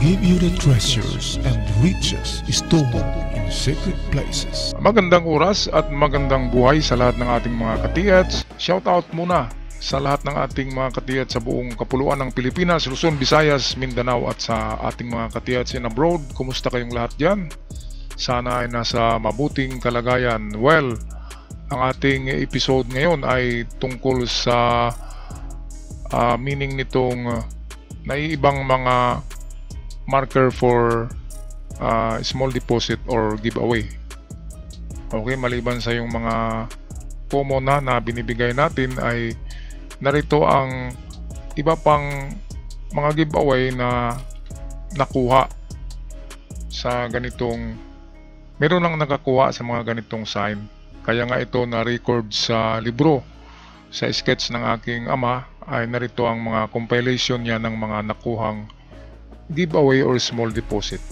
give you the treasures and riches stored in secret places. Magandang oras at magandang buhay sa lahat ng ating mga katiyats. Shoutout muna sa lahat ng ating mga katiyats sa buong kapuluan ng Pilipinas, Luzon, Visayas, Mindanao at sa ating mga katiyats in abroad. Kumusta kayong lahat dyan? Sana ay nasa mabuting kalagayan. Well, ang ating episode ngayon ay tungkol sa meaning nitong naiibang mga marker for small deposit or giveaway. Okay, maliban sa yung mga promo na binibigay natin, ay narito ang iba pang mga giveaway na nakuha sa ganitong, meron lang nakakuha sa mga ganitong sign. Kaya nga ito na record sa libro, sa sketch ng aking ama, ay narito ang mga compilation niya ng mga nakuhang giveaway or small deposit.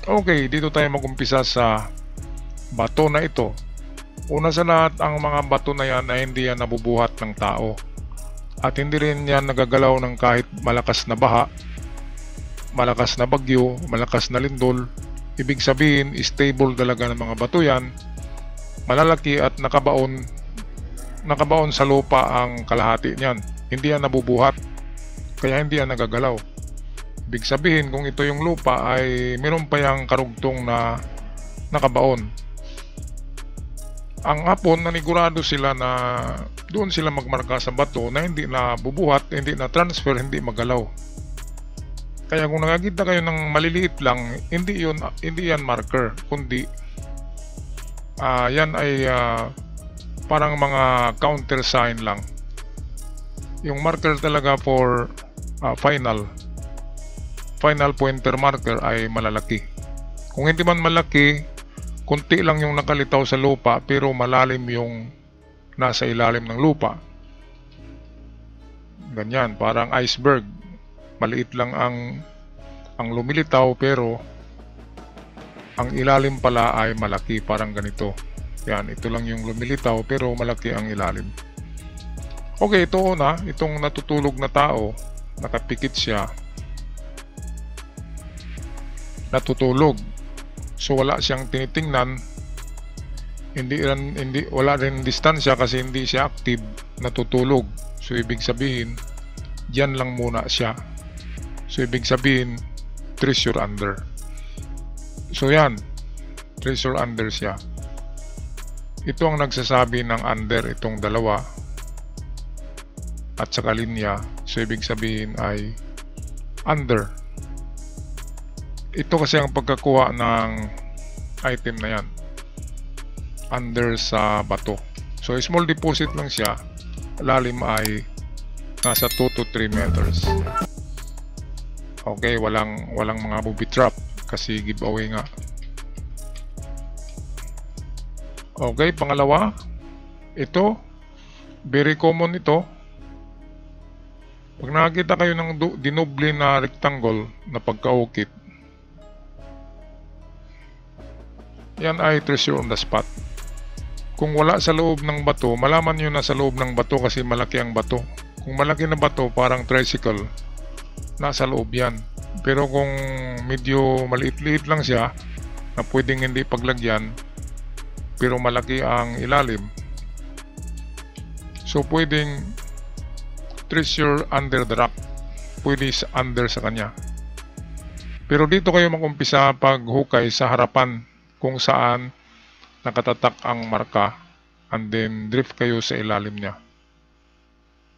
Okay, dito tayo mag-umpisa sa bato na ito. Una sa lahat, ang mga bato na yan ay hindi yan nabubuhat ng tao. At hindi rin yan nagagalaw ng kahit malakas na baha, malakas na bagyo, malakas na lindol. Ibig sabihin, stable talaga ng mga bato yan. Malalaki at nakabaon sa lupa ang kalahati niyan. Hindi yan nabubuhat, kaya hindi yan nagagalaw. Ibig sabihin, kung ito yung lupa ay meron pa yung karugtong na nakabaon. Ang hapon, nanigurado sila na doon sila magmarka sa bato na hindi na bubuhat, hindi na transfer, hindi magalaw. Kaya kung nakakita kayo ng maliliit lang, hindi yan marker, kundi yan ay parang mga counter sign lang. Yung marker talaga for final pointer marker ay malalaki. Kung hindi man malaki, kunti lang yung nakalitaw sa lupa pero malalim yung nasa ilalim ng lupa. Ganyan, parang iceberg. Maliit lang ang lumilitaw pero ang ilalim pala ay malaki, parang ganito. Yan, ito lang yung lumilitaw pero malaki ang ilalim. Okay, ito na, itong natutulog na tao, nakapikit siya. Natutulog. So wala siyang tinitingnan. Wala rin distansya kasi hindi siya active, natutulog. So ibig sabihin, diyan lang muna siya. So ibig sabihin, treasure under. So yan, treasure under siya. Ito ang nagsasabi ng under, itong dalawa at saka linya. So ibig sabihin ay under. Ito kasi ang pagkakuha ng item na yan, under sa bato. So small deposit lang siya, lalim ay nasa 2 to 3 meters. Okay, walang mga booby trap kasi giveaway nga. Okay, pangalawa, ito very common ito. Pag nakakita kayo ng dinoble na rectangle na pagkaukit, yan ay treasure on the spot. Kung wala sa loob ng bato, malaman nyo na sa loob ng bato kasi malaki ang bato. Kung malaki na bato, parang tricycle, nasa loob yan. Pero kung medyo maliit-liit lang siya, na pwedeng hindi paglagyan, pero malaki ang ilalim, so pwedeng treasure under the rock, pwede under sa kanya. Pero dito kayo mag-umpisa paghukay sa harapan kung saan nakatatak ang marka, and then drift kayo sa ilalim niya.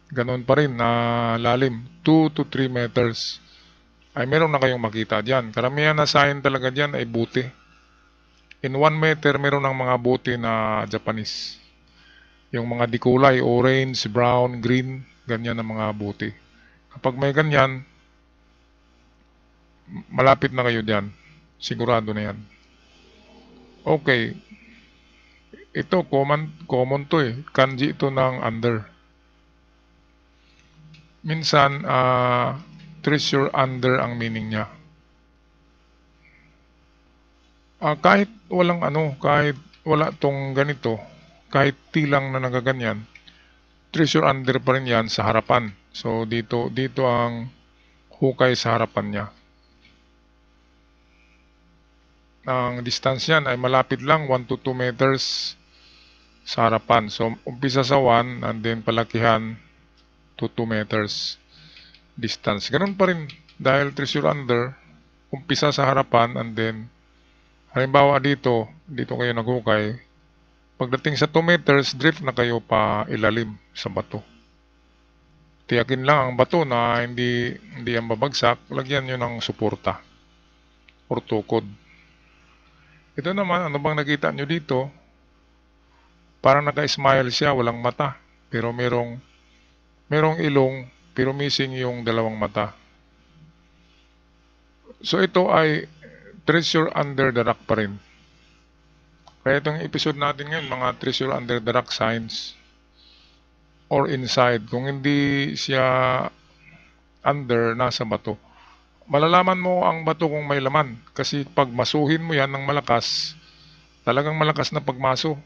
Ganon pa rin na lalim, 2 to 3 meters ay meron na kayong makita dyan. Karamihan na sign talaga dyan ay buti. In 1 meter meron ng mga buti na Japanese. Yung mga dikulay, orange, brown, green, ganyan ang mga buti. Kapag may ganyan, malapit na kayo dyan. Sigurado na yan. Okay. Ito, common to eh. Kanji ito ng under. Minsan, treasure under ang meaning niya. Kahit kahit wala tong ganito, kahit tilang na nagaganyan, treasure under pa rin yan sa harapan. So dito ang hukay sa harapan niya. Ang distance yan ay malapit lang, 1 to 2 meters sa harapan. So, umpisa sa 1 and then palakihan to 2 meters distance. Ganun pa rin dahil treasure under, umpisa sa harapan and then halimbawa dito kayo naghukay. Pagdating sa 2 meters, drift na kayo pa ilalim sa bato. Tiyakin lang ang bato na hindi yan babagsak, lagyan nyo ng suporta or tukod. Ito naman, ano bang nakita nyo dito? Parang naka-smile siya, walang mata. Pero merong ilong, pero missing yung dalawang mata. So ito ay treasure under the rock pa rin. Kaya itong episode natin ngayon, mga treasure under the rock signs or inside. Kung hindi siya under, nasa bato. Malalaman mo ang bato kung may laman. Kasi pag masuhin mo yan ng malakas, talagang malakas na pagmaso.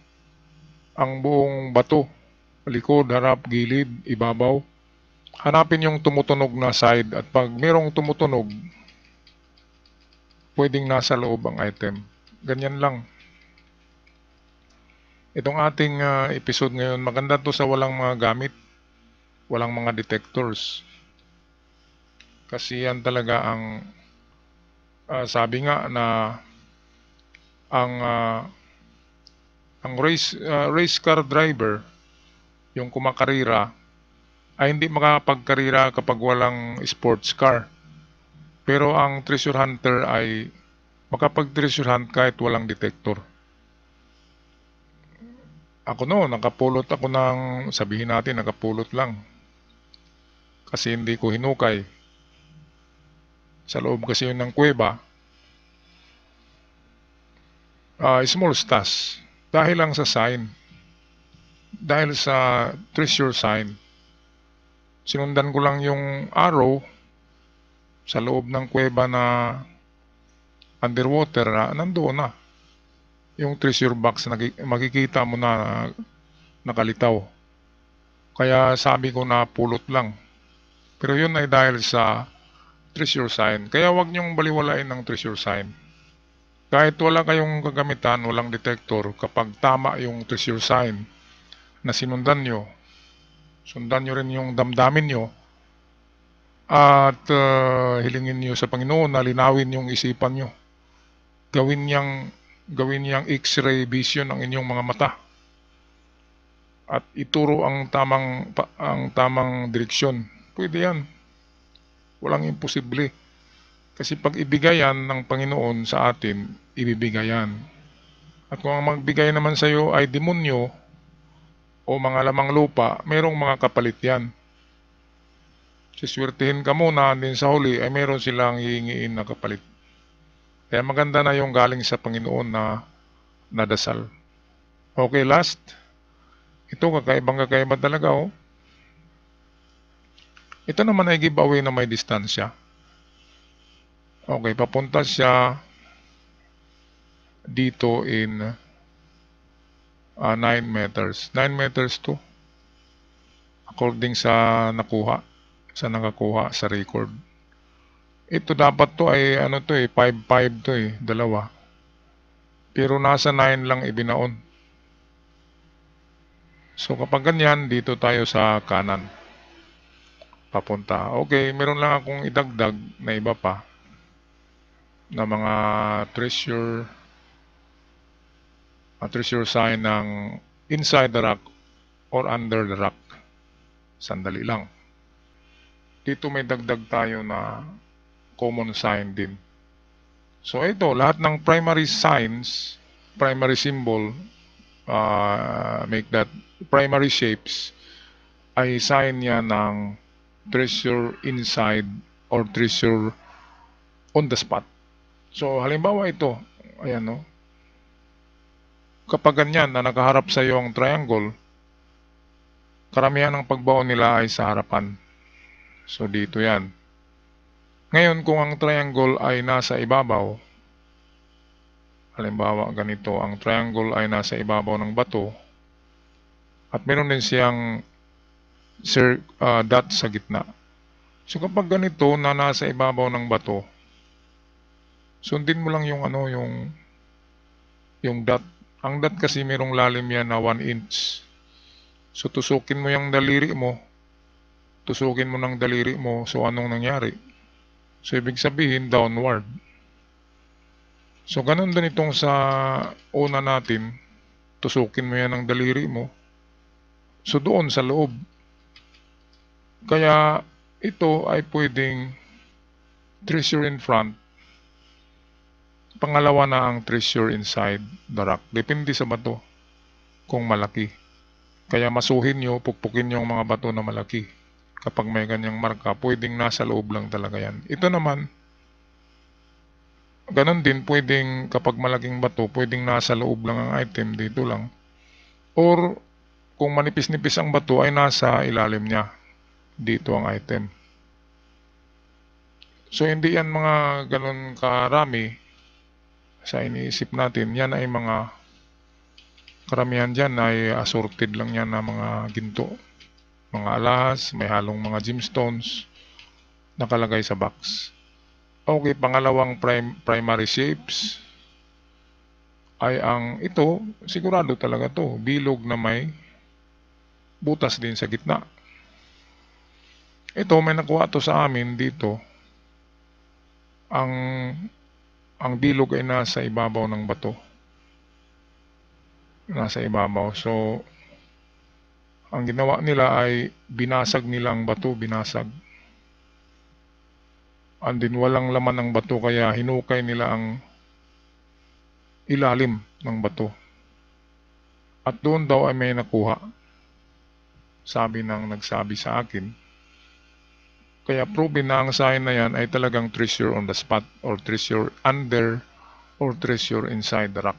Ang buong bato, likod, harap, gilid, ibabaw. Hanapin yung tumutunog na side. At pag merong tumutunog, pwedeng nasa loob ang item. Ganyan lang. Itong ating episode ngayon, maganda to sa walang mga gamit. Walang mga detectors. Kasi yan talaga ang sabi nga na ang race car driver, yung kumakarira, ay hindi makapagkarira kapag walang sports car. Pero ang treasure hunter ay makapag-treasure hunt kahit walang detector. Ako nakapulot ako ng, sabihin natin nakapulot lang. Kasi hindi ko hinukay. Sa loob kasi yun ng kuweba. Small stash. Dahil lang sa sign. Dahil sa treasure sign. Sinundan ko lang yung arrow sa loob ng kuweba na underwater na nandoon na. Yung treasure box makikita mo na nakalitaw. Kaya sabi ko na pulot lang. Pero yun ay dahil sa treasure sign. Kaya wag niyong baliwalain ng treasure sign. Kahit wala kayong kagamitan, walang detector, kapag tama yung treasure sign na sinundan nyo, sundan nyo rin yung damdamin nyo, at hilingin nyo sa Panginoon na linawin yung isipan nyo. Gawin niyang X-ray vision ang inyong mga mata. At ituro ang tamang direksyon. Pwede yan. Walang imposible. Kasi pag ibigayan ng Panginoon sa atin, ibibigayan. At kung ang magbigay naman sa iyo ay demonyo o mga lamang lupa, merong mga kapalit yan. Siswertihin ka muna, din sa huli ay meron silang hihingiin na kapalit. Kaya maganda na yung galing sa Panginoon na dasal. Okay, last. Ito kakaiba talaga oh. Ito naman ay giveaway na may distansya. Okay, papunta siya dito in 9 meters. 9 meters to. According sa nakakuha sa record. Ito dapat to ay 5.5 to dalawa. Pero nasa 9 lang ibinaon. So kapag ganyan, dito tayo sa kanan. Papunta. Okay, meron lang akong idagdag na iba pa na mga treasure sign ng inside the rock or under the rock. Sandali lang. Dito may dagdag tayo na common sign din. So ito, lahat ng primary signs, primary symbol, make that primary shapes, ay sign niya ng treasure inside or treasure on the spot. So halimbawa ito, ayan no. Kapag ganyan na nakaharap sa iyo ang triangle, karamihan ng pagbaon nila ay sa harapan. So dito yan. Ngayon kung ang triangle ay nasa ibabaw, halimbawa ganito, ang triangle ay nasa ibabaw ng bato at meron din siyang dot sa gitna. So kapag ganito na nasa ibabaw ng bato, sundin mo lang yung yung dot. Ang dot kasi merong lalim yan na 1 inch. So tusukin mo yung daliri mo. Tusukin mo ng daliri mo. So anong nangyari? So ibig sabihin downward. So ganun din itong sa una natin. Tusukin mo yan ng daliri mo. So doon sa loob. Kaya ito ay pwedeng treasure in front. Pangalawa na ang treasure inside the rock. Depende sa bato kung malaki. Kaya masuhin nyo, pukpukin nyo ang mga bato na malaki. Kapag may ganyang marka, pwedeng nasa loob lang talaga yan. Ito naman, ganun din, pwedeng kapag malaking bato, pwedeng nasa loob lang ang item, dito lang. Or kung manipis-nipis ang bato, ay nasa ilalim niya. Dito ang item. So hindi yan mga ganun karami sa iniisip natin. Yan ay mga karamihan dyan ay assorted lang yan na mga ginto. Mga alahas, may halong mga gemstones nakalagay sa box. Okay, pangalawang primary shapes ay ang ito, sigurado talaga to, bilog na may butas din sa gitna. Ito, may nakuha to sa amin dito. Ang bilog ay nasa ibabaw ng bato. Nasa ibabaw. So, ang ginawa nila ay binasag nila ang bato, binasag. And then walang laman ng bato kaya hinukay nila ang ilalim ng bato. At doon daw ay may nakuha. Sabi ng nagsabi sa akin. Kaya proven na ang sign na yan ay talagang treasure on the spot or treasure under or treasure inside the rock.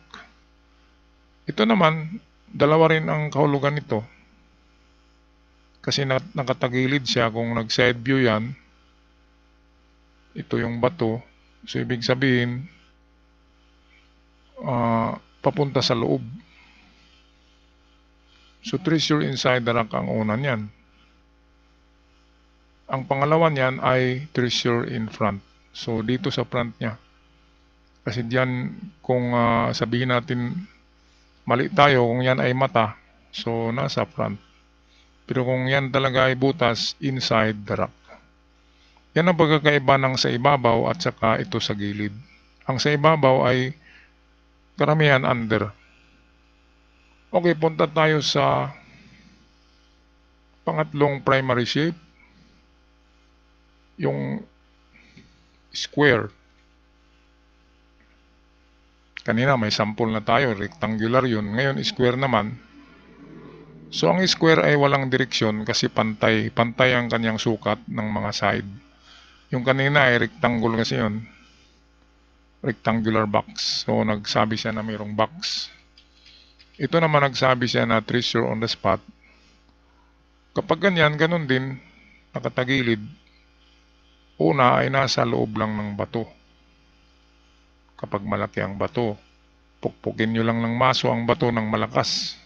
Ito naman, dalawa rin ang kahulugan nito. Kasi nakatagilid siya, kung nag-side view yan, ito yung bato. So ibig sabihin, papunta sa loob. So treasure inside the rock ang una niyan. Ang pangalawa niyan ay treasure in front. So dito sa front niya. Kasi diyan kung sabihin natin mali tayo, kung yan ay mata, so nasa front. Pero kung yan talaga ay butas, inside the rock. Yan ang pagkakaiba ng sa ibabaw at saka ito sa gilid. Ang sa ibabaw ay karamihan under. Okay, punta tayo sa pangatlong primary shape. Yung square. Kanina may sample na tayo, rectangular yun. Ngayon square naman. So ang square ay walang direksyon kasi pantay ang kanyang sukat ng mga side. Yung kanina ay rectangle kasi yun. Rectangular box. So nagsabi siya na mayroong box. Ito naman nagsabi siya na treasure on the spot. Kapag ganyan, ganun din, nakatagilid. Una ay nasa loob lang ng bato. Kapag malaki ang bato, pukpukin nyo lang ng maso ang bato ng malakas.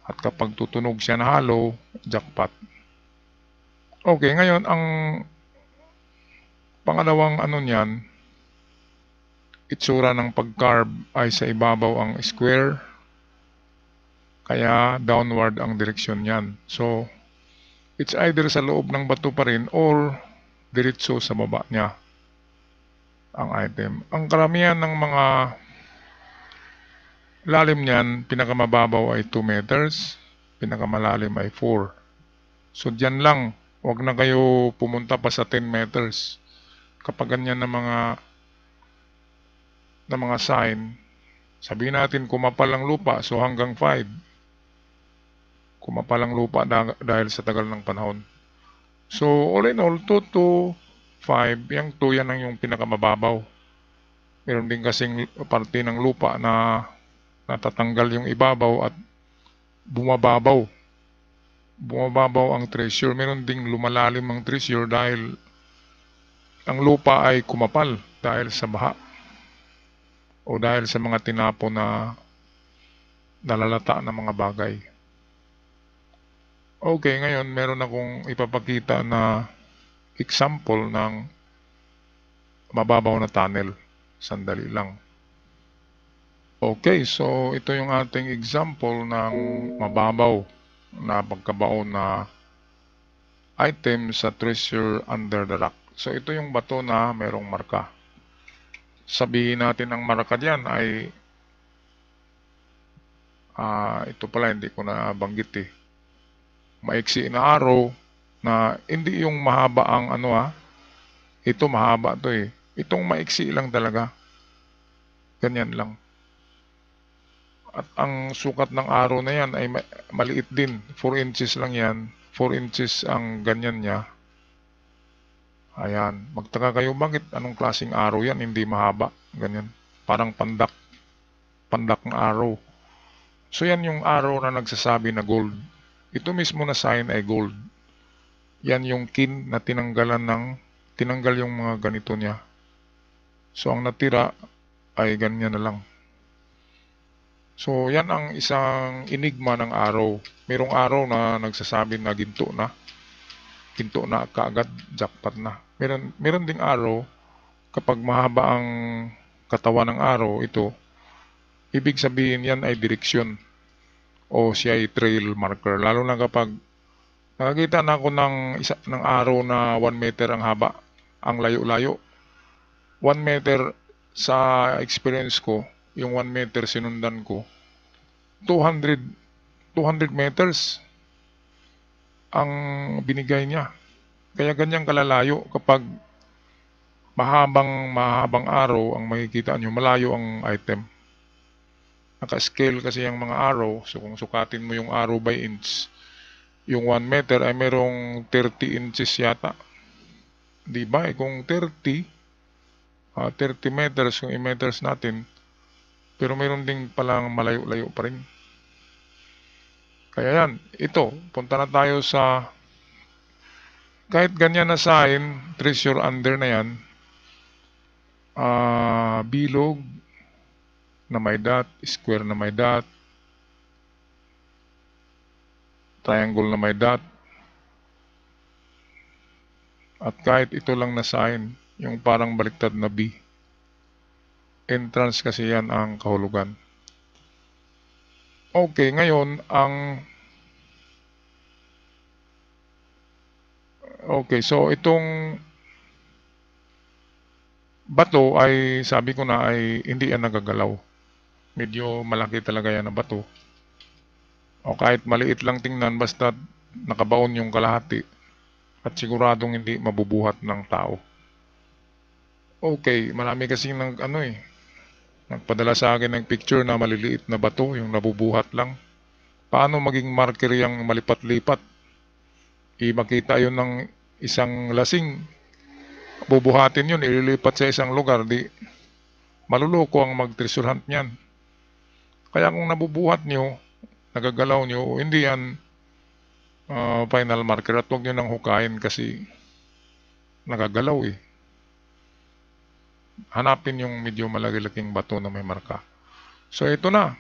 At kapag tutunog siya na hollow, jackpot. Okay, ngayon ang pangalawang niyan, itsura ng pag-carve ay sa ibabaw ang square, kaya downward ang direksyon niyan. So, it's either sa loob ng bato pa rin or diretso sa baba niya ang item. Ang karamihan ng mga lalim niyan, pinakamababaw ay 2 meters, pinakamalalim ay 4. So diyan lang, wag na kayo pumunta pa sa 10 meters. Kapag ganyan na mga sign, sabihin natin kumapal ang lupa, so hanggang 5. Kumapal ang lupa dahil sa tagal ng panahon. So all in all, 2 to 5, yung 2 yan ang yung pinakamababaw. Meron din kasing parte ng lupa na natatanggal yung ibabaw at bumababaw. Bumababaw ang treasure. Meron ding lumalalim ang treasure dahil ang lupa ay kumapal dahil sa baha o dahil sa mga tinapo na nalalata na mga bagay. Okay, ngayon meron akong ipapakita na example ng mababaw na tunnel. Sandali lang. Okay, so ito yung ating example ng mababaw na pagkabaon na item sa treasure under the rock. So ito yung bato na merong marka. Sabihin natin ang marka diyan ay ito pala, hindi ko na banggit eh. Maiksi na arrow na hindi yung mahaba ang ito mahaba to eh. Itong maiksi lang talaga. Ganyan lang. At ang sukat ng arrow na yan ay maliit din. 4 inches lang yan. 4 inches ang ganyan niya. Ayan. Magtaka kayo bakit anong klaseng arrow yan, hindi mahaba. Ganyan. Parang pandak. Pandak ng arrow. So yan yung arrow na nagsasabi na gold. Ito mismo na sign ay gold. Yan yung kin na tinanggal yung mga ganito niya. So ang natira ay ganyan na lang. So, yan ang isang enigma ng araw. Merong araw na nagsasabi na ginto na. Ginto na kaagad, jackpot na. Meron ding araw, kapag mahaba ang katawan ng araw, ito, ibig sabihin yan ay direksyon. O siya ay trail marker. Lalo na kapag nakakita na ako ng araw na 1 meter ang haba, ang layo-layo. 1 meter sa experience ko, yung 1 meter sinundan ko, 200 meters ang binigay niya. Kaya ganyang kalalayo kapag mahabang araw ang makikita nyo, malayo ang item. Naka-scale kasi yung mga araw. So kung sukatin mo yung araw by inch, yung 1 meter ay merong 30 inches yata. Diba? Kung 30 meters, kung i-meters natin, pero mayroon din palang malayo-layo pa rin. Kaya yan, ito, punta na tayo sa, kahit ganyan na sign, treasure under na yan, bilog na may dot, square na may dot, triangle na may dot, at kahit ito lang na sign, yung parang baliktad na B, entrance kasi yan ang kahulugan. Okay, ngayon so itong bato ay sabi ko na ay hindi yan nagagalaw. Medyo malaki talaga yan na bato. O kahit maliit lang tingnan basta nakabaon yung kalahati at siguradong hindi mabubuhat ng tao. Okay, marami kasi nagpadala sa akin ng picture na maliliit na bato, yung nabubuhat lang. Paano maging marker yung malipat-lipat? Makita yun ng isang lasing. Bubuhatin yun, ililipat sa isang lugar. Di maluloko ang mag-treasure hunt niyan. Kaya kung nabubuhat nyo, nagagalaw nyo, hindi yan final marker. At huwag nyo nang hukayin kasi nagagalaw eh. Hanapin yung medyo malaki-laking bato na may marka. So ito na.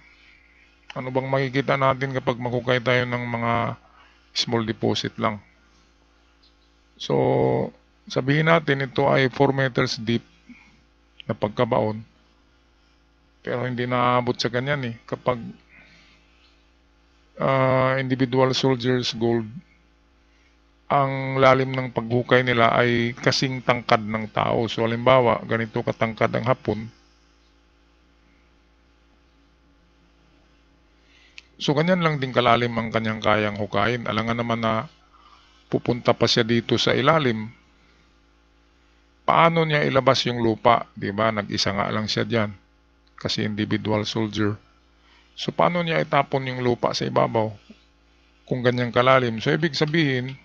Ano bang makikita natin kapag maghukay tayo ng mga small deposit lang? So sabihin natin ito ay 4 meters deep na pagkabaon. Pero hindi naabot sa ganyan eh. Kapag individual soldiers gold, ang lalim ng paghukay nila ay kasing tangkad ng tao. So halimbawa, ganito katangkad ang hapon. So ganyan lang din kalalim ang kanyang kayang hukayin. Alangan naman na pupunta pa siya dito sa ilalim. Paano niya ilabas yung lupa? Diba? Nag-isa nga lang siya dyan. Kasi individual soldier. So paano niya itapon yung lupa sa ibabaw? Kung ganyang kalalim. So ibig sabihin,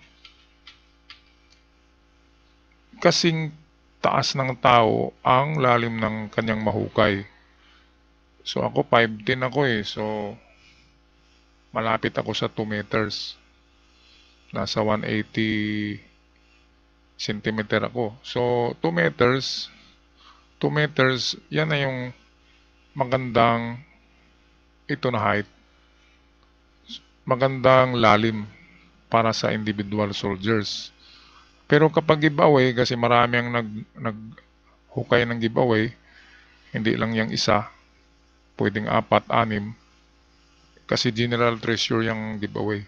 kasing taas ng tao ang lalim ng kanyang mahukay. So ako 5'10" ako eh. So malapit ako sa 2 meters. Nasa 180 centimeter ako. So 2 meters, yan na yung magandang ito na height. Magandang lalim para sa individual soldiers. Pero kapag giveaway, kasi marami ang naghukay ng giveaway, hindi lang yung isa. pwedeng 4, 6, kasi general treasure yung giveaway.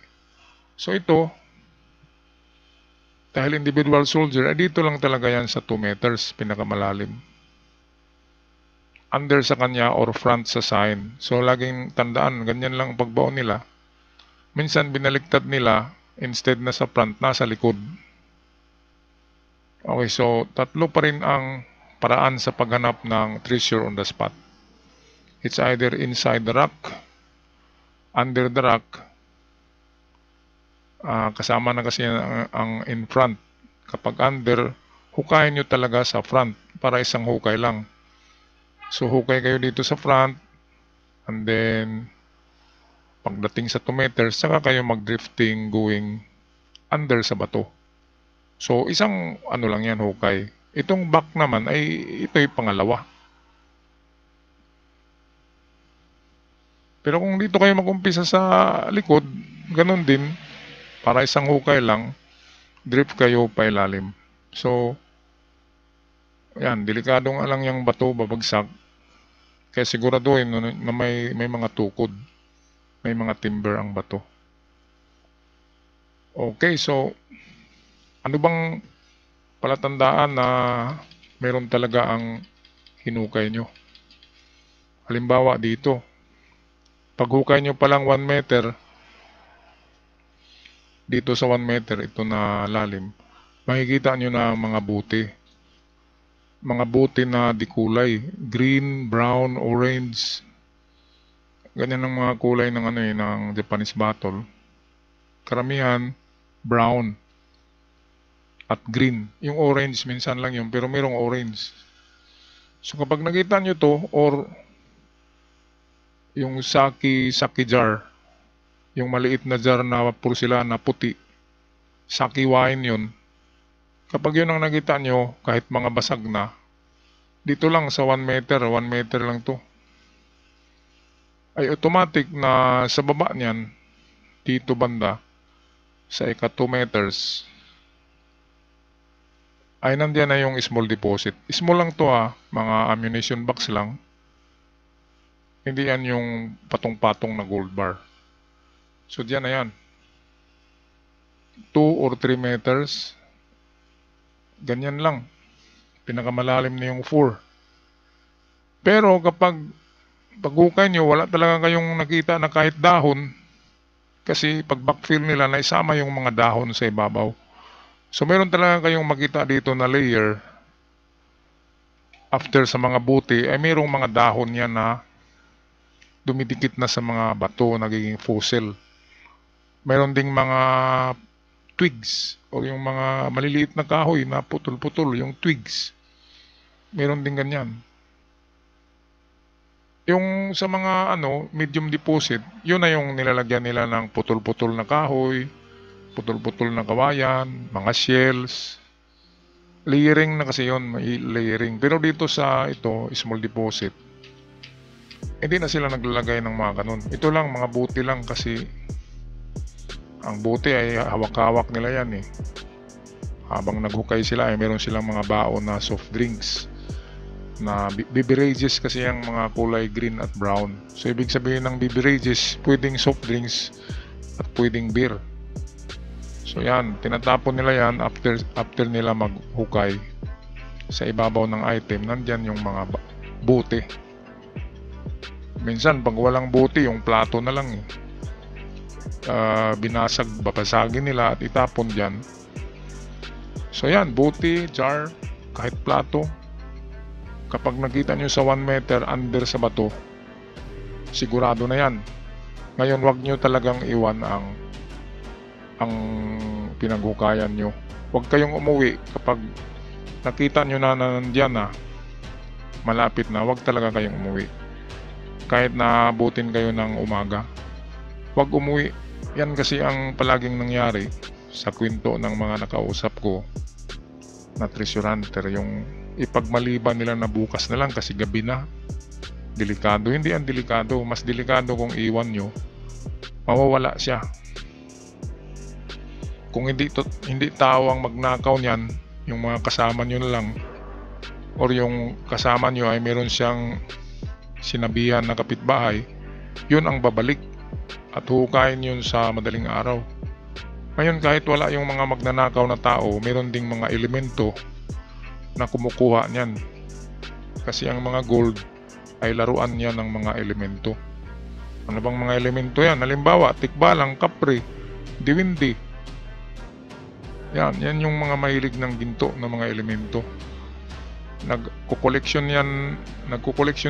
So ito, dahil individual soldier, dito lang talaga yan sa 2 meters, pinakamalalim. Under sa kanya or front sa sign. So laging tandaan, ganyan lang ang pagbaon nila. Minsan binaliktad nila, instead na sa front, nasa likod. Okay, so tatlo pa rin ang paraan sa paghanap ng treasure on the spot. It's either inside the rock, under the rock, kasama na kasi ang in front. Kapag under, hukayin nyo talaga sa front para isang hukay lang. So hukay kayo dito sa front, and then pagdating sa 2 meters, saka kayo mag-drifting going under sa bato. So isang ano lang yan, hukay. Itong back naman ay ito'y pangalawa. Pero kung dito kayo mag-umpisa sa likod, ganun din, para isang hukay lang, drift kayo pa ilalim. So yan, delikado nga lang yung bato, babagsak. Kaya siguraduhin na may mga tukod, may mga timber ang bato. Okay, so ano bang palatandaan na meron talaga ang hinukay nyo? Halimbawa dito, pag hukay nyo palang 1 meter, dito sa 1 meter, ito na lalim, makikita nyo na mga buti. Mga buti na di kulay, green, brown, orange. Ganyan ang mga kulay ng ng Japanese bottle. Karamihan brown at green. Yung orange minsan lang yun, pero mayroong orange. So kapag nakita nyo to, or yung sake jar, yung maliit na jar na porcelana na puti, sake wine yun. Kapag yun ang nakita nyo, kahit mga basag na, dito lang sa 1 meter lang to, ay automatic na sa baba niyan, dito banda, sa ika 2 meters, ay nandiyan na yung small deposit. Small lang to mga ammunition box lang. Hindi yan yung patong-patong na gold bar. So diyan na yan. 2 or 3 meters, ganyan lang. Pinakamalalim na yung 4. Pero kapag paghukay nyo, wala talaga kayong nakita na kahit dahon, kasi pag backfill nila, naisama yung mga dahon sa ibabaw. So meron talaga kayong makita dito na layer. After sa mga buti, ay mayroong mga dahon yan na dumidikit na sa mga bato, nagiging fossil. Meron ding mga twigs o yung mga maliliit na kahoy na putol-putol, yung twigs. Meron din ganyan. Yung sa mga medium deposit, yun na yung nilalagyan nila ng putol-putol na kahoy, putol-putol na kawayan, mga shells. Layering na kasi yun, may layering. Pero dito sa small deposit, hindi na sila naglalagay ng mga ganun. Ito lang, mga buti lang, kasi ang buti ay hawak-hawak nila yan Habang naghukay sila ay meron silang mga baon na soft drinks na beverages, kasi yung mga kulay green at brown. So ibig sabihin ng beverages, pwedeng soft drinks at pwedeng beer. So yan, tinatapon nila yan after nila maghukay. Sa ibabaw ng item, nandyan yung mga buti. Minsan pag walang buti, yung plato na lang binasag, babasagin nila at itapon dyan. So yan, buti, jar, kahit plato. Kapag nakita nyo sa 1 meter under sa bato, sigurado na yan. Ngayon, wag nyo talagang iwan ang pinaghukayan nyo. Huwag kayong umuwi kapag nakita nyo na nandyan na, malapit na, wag talaga kayong umuwi. Kahit na abutin kayo ng umaga, wag umuwi. Yan kasi ang palaging nangyari sa kwento ng mga nakausap ko na treasure hunter, yung ipagmaliban nila na bukas na lang kasi gabi na. Delikado. Hindi ang delikado, mas delikado kung iwan nyo, mawawala siya. Kung hindi tao ang magnakaw niyan, yung mga kasama nyo na lang, or yung kasama nyo ay meron siyang sinabihan ng kapitbahay, yun ang babalik at hukayin yun sa madaling araw. Ngayon kahit wala yung mga magnanakaw na tao, meron ding mga elemento na kumukuha niyan. Kasi ang mga gold ay laruan niya ng mga elemento. Ano bang mga elemento yan? Halimbawa, tikbalang, kapre, diwindi. Yan yung mga mahilig ng ginto na mga elemento. Nagko-collection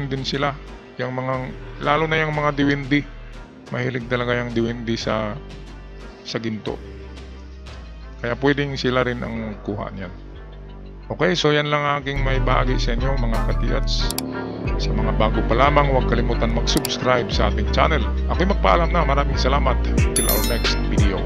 din sila. Yung mga, lalo na yung mga diwindi. Mahilig talaga yung diwindi sa ginto. Kaya pwedeng sila rin ang kuha niyan. Okay, so yan lang aking may bahagi sa inyo mga katiyats. Sa mga bago pa lamang, huwag kalimutan mag-subscribe sa ating channel. Ako'y magpaalam na. Maraming salamat. Till our next video.